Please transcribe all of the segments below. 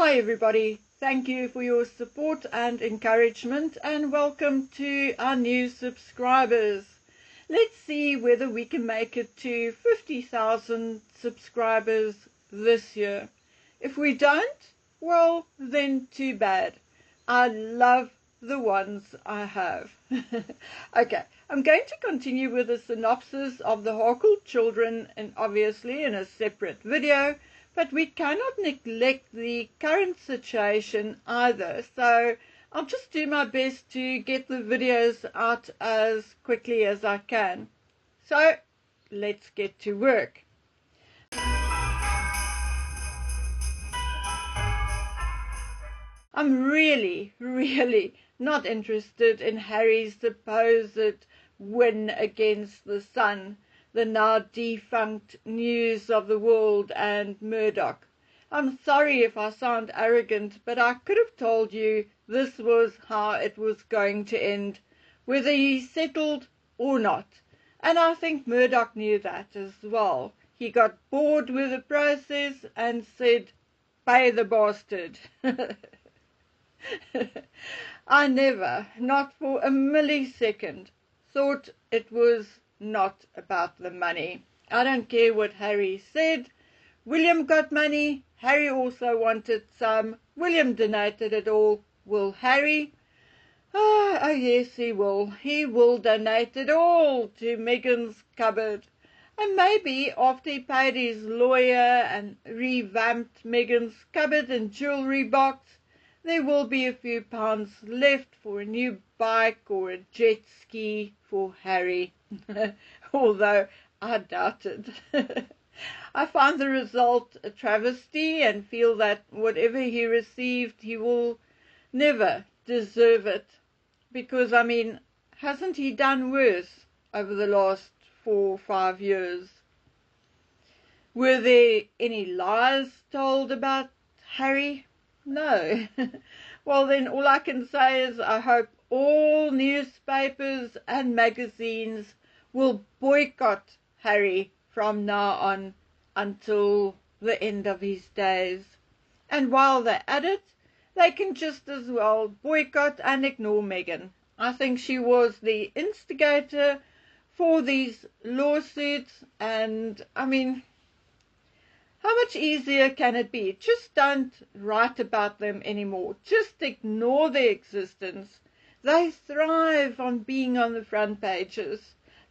Hi everybody, thank you for your support and encouragement and welcome to our new subscribers. Let's see whether we can make it to 50,000 subscribers this year. If we don't, well then too bad. I love the ones I have. Okay, I'm going to continue with a synopsis of the Harcourt children and obviously in a separate video. But we cannot neglect the current situation either. So I'll just do my best to get the videos out as quickly as I can. So let's get to work. I'm really not interested in Harry's supposed win against the Sun, the now defunct News of the World and Murdoch. I'm sorry if I sound arrogant, but I could have told you this was how it was going to end, whether he settled or not. And I think Murdoch knew that as well. He got bored with the process and said, "Pay the bastard." I never, not for a millisecond, thought it was not about the money. I don't care what Harry said. William got money. Harry also wanted some. William donated it all. Will Harry? Oh yes, he will. He will donate it all to Meghan's cupboard. And maybe after he paid his lawyer and revamped Meghan's cupboard and jewellery box, there will be a few pounds left for a new bike or a jet ski for Harry. Although I doubt it. I find the result a travesty and feel that whatever he received, he will never deserve it. Because, I mean, hasn't he done worse over the last 4 or 5 years? Were there any lies told about Harry? No. Well, then all I can say is I hope all newspapers and magazines will boycott Harry from now on until the end of his days. And while they're at it, they can just as well boycott and ignore Meghan. I think she was the instigator for these lawsuits, and I mean, how much easier can it be? Just don't write about them anymore. Just ignore their existence. They thrive on being on the front pages.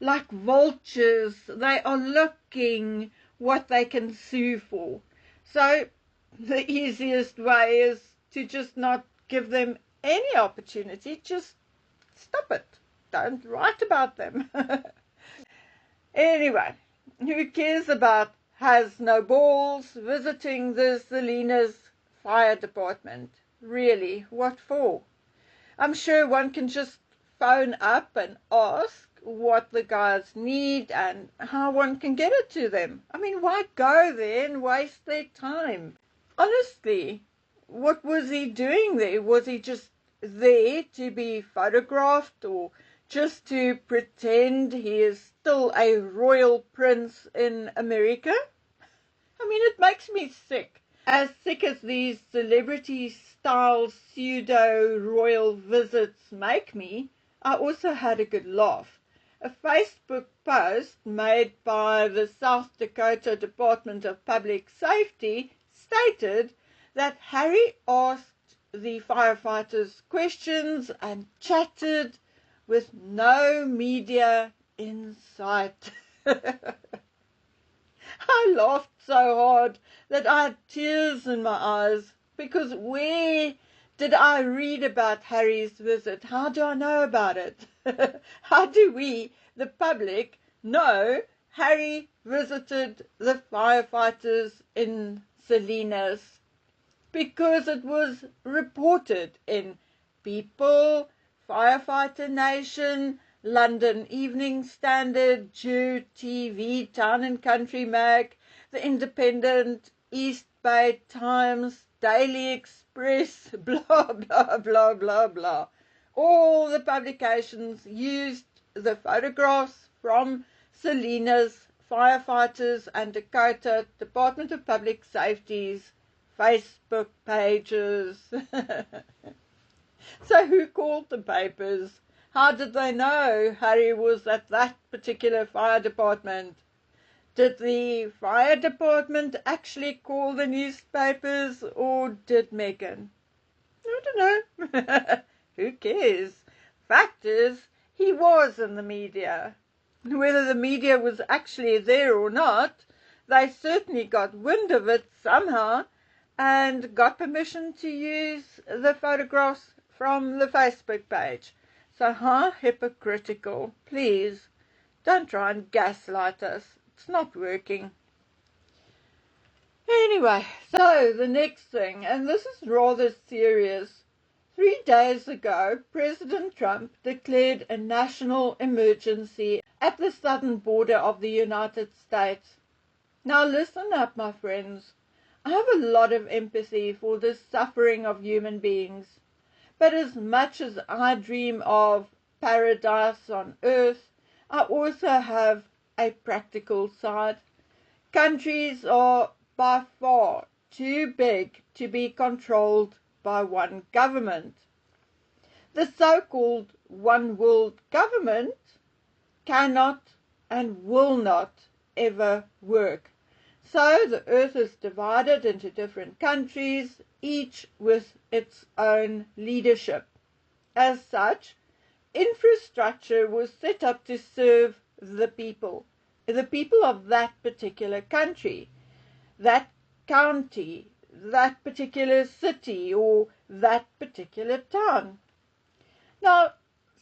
Like vultures, they are looking what they can sue for. So the easiest way is to just not give them any opportunity. Just stop it. Don't write about them. Anyway, who cares about has no balls visiting the Salinas fire department? Really, what for? I'm sure one can just phone up and ask what the guys need and how one can get it to them. I mean, why go there and waste their time? Honestly, what was he doing there? Was he just there to be photographed or just to pretend he is still a royal prince in America? I mean, it makes me sick. As sick as these celebrity-style pseudo-royal visits make me, I also had a good laugh. A Facebook post made by the South Dakota Department of Public Safety stated that Harry asked the firefighters questions and chatted with no media in sight. I laughed so hard that I had tears in my eyes, because where did I read about Harry's visit? How do I know about it? How do we, the public, know Harry visited the firefighters in Salinas? Because it was reported in People, Firefighter Nation, London Evening Standard, Jew TV, Town and Country Mag, The Independent, East Bay Times, Daily Express, blah, blah, blah, blah, blah. All the publications used the photographs from Salinas firefighters and Dakota Department of Public Safety's Facebook pages. So who called the papers? How did they know Harry was at that particular fire department? Did the fire department actually call the newspapers, or did Meghan? I don't know. Who cares? Fact is, he was in the media. Whether the media was actually there or not, they certainly got wind of it somehow and got permission to use the photographs from the Facebook page. So how hypocritical. Please, don't try and gaslight us. It's not working. Anyway, so the next thing, and this is rather serious. 3 days ago, President Trump declared a national emergency at the southern border of the United States. Now listen up, my friends. I have a lot of empathy for the suffering of human beings. But as much as I dream of paradise on earth, I also have a practical side. Countries are by far too big to be controlled by one government. The so-called one world government cannot and will not ever work. So the earth is divided into different countries, each with its own leadership. As such, infrastructure was set up to serve the people of that particular country, that county, that particular city, or that particular town. Now,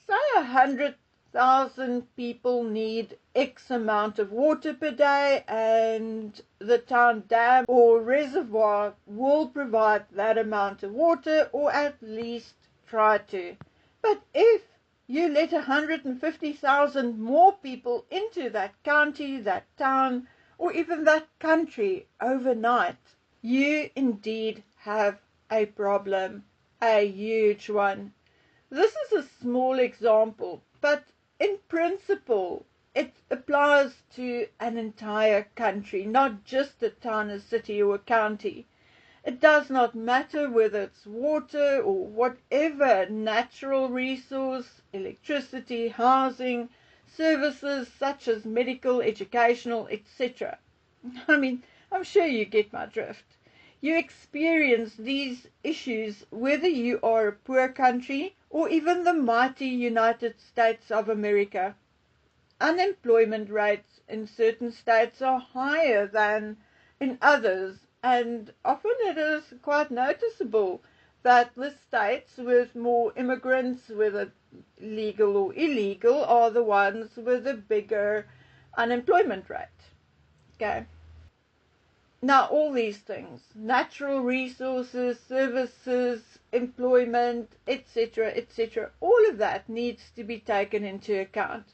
say 100,000 people need X amount of water per day, and the town dam or reservoir will provide that amount of water, or at least try to. But if you let 150,000 more people into that county, that town, or even that country overnight, you indeed have a problem, a huge one. This is a small example, but in principle, it applies to an entire country, not just a town, a city, or a county. It does not matter whether it's water or whatever natural resource, electricity, housing, services such as medical, educational, etc. I mean, I'm sure you get my drift. You experience these issues whether you are a poor country or even the mighty United States of America. Unemployment rates in certain states are higher than in others, and often it is quite noticeable that the states with more immigrants, whether legal or illegal, are the ones with a bigger unemployment rate. Okay. Now, all these things, natural resources, services, employment, etc., etc., all of that needs to be taken into account.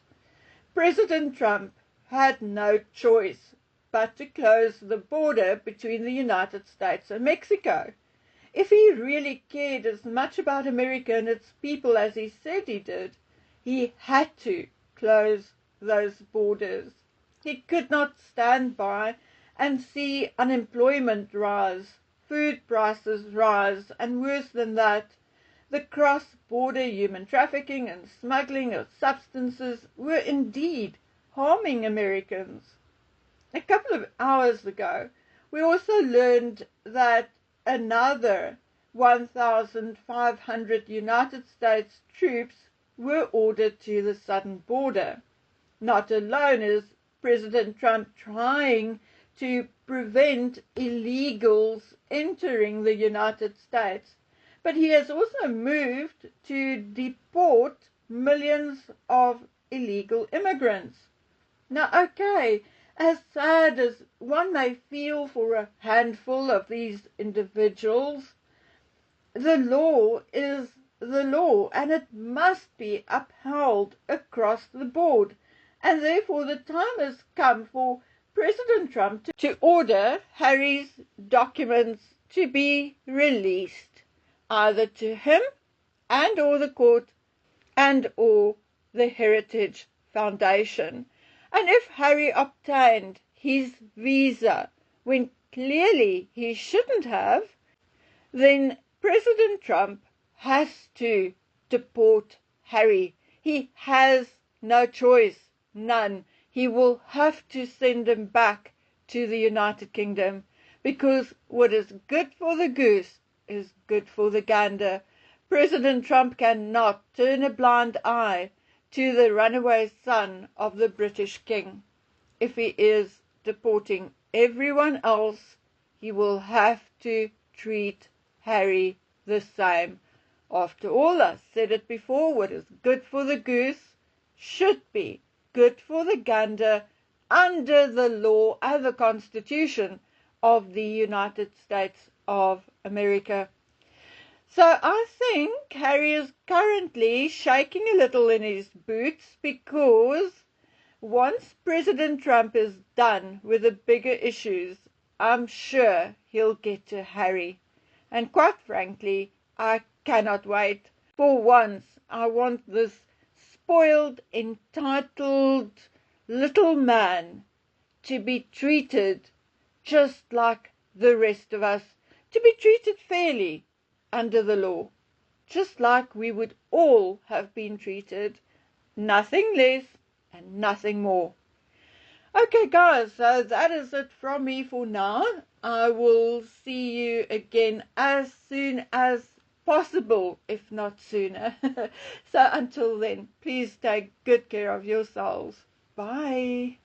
President Trump had no choice but to close the border between the United States and Mexico. If he really cared as much about America and its people as he said he did, he had to close those borders. He could not stand by and see unemployment rise, food prices rise, and worse than that, the cross-border human trafficking and smuggling of substances were indeed harming Americans. A couple of hours ago, we also learned that another 1,500 United States troops were ordered to the southern border. Not alone is President Trump trying to prevent illegals entering the United States, but he has also moved to deport millions of illegal immigrants. Now, okay, as sad as one may feel for a handful of these individuals, the law is the law, and it must be upheld across the board. And therefore the time has come for President Trump to order Harry's documents to be released, either to him and or the court and or the Heritage Foundation. And if Harry obtained his visa when clearly he shouldn't have, then President Trump has to deport Harry. He has no choice, none. He will have to send him back to the United Kingdom, because what is good for the goose is good for the gander. President Trump cannot turn a blind eye to the runaway son of the British King. If he is deporting everyone else, he will have to treat Harry the same. After all, I said it before, what is good for the goose should be good for the gander under the law and the Constitution of the United States of America. So I think Harry is currently shaking a little in his boots, because once President Trump is done with the bigger issues, I'm sure he'll get to Harry. And quite frankly, I cannot wait. For once, I want this spoiled, entitled little man to be treated just like the rest of us, to be treated fairly under the law, just like we would all have been treated, nothing less and nothing more. Okay, guys, so that is it from me for now. I will see you again as soon as possible, if not sooner. So until then, please take good care of yourselves. Bye.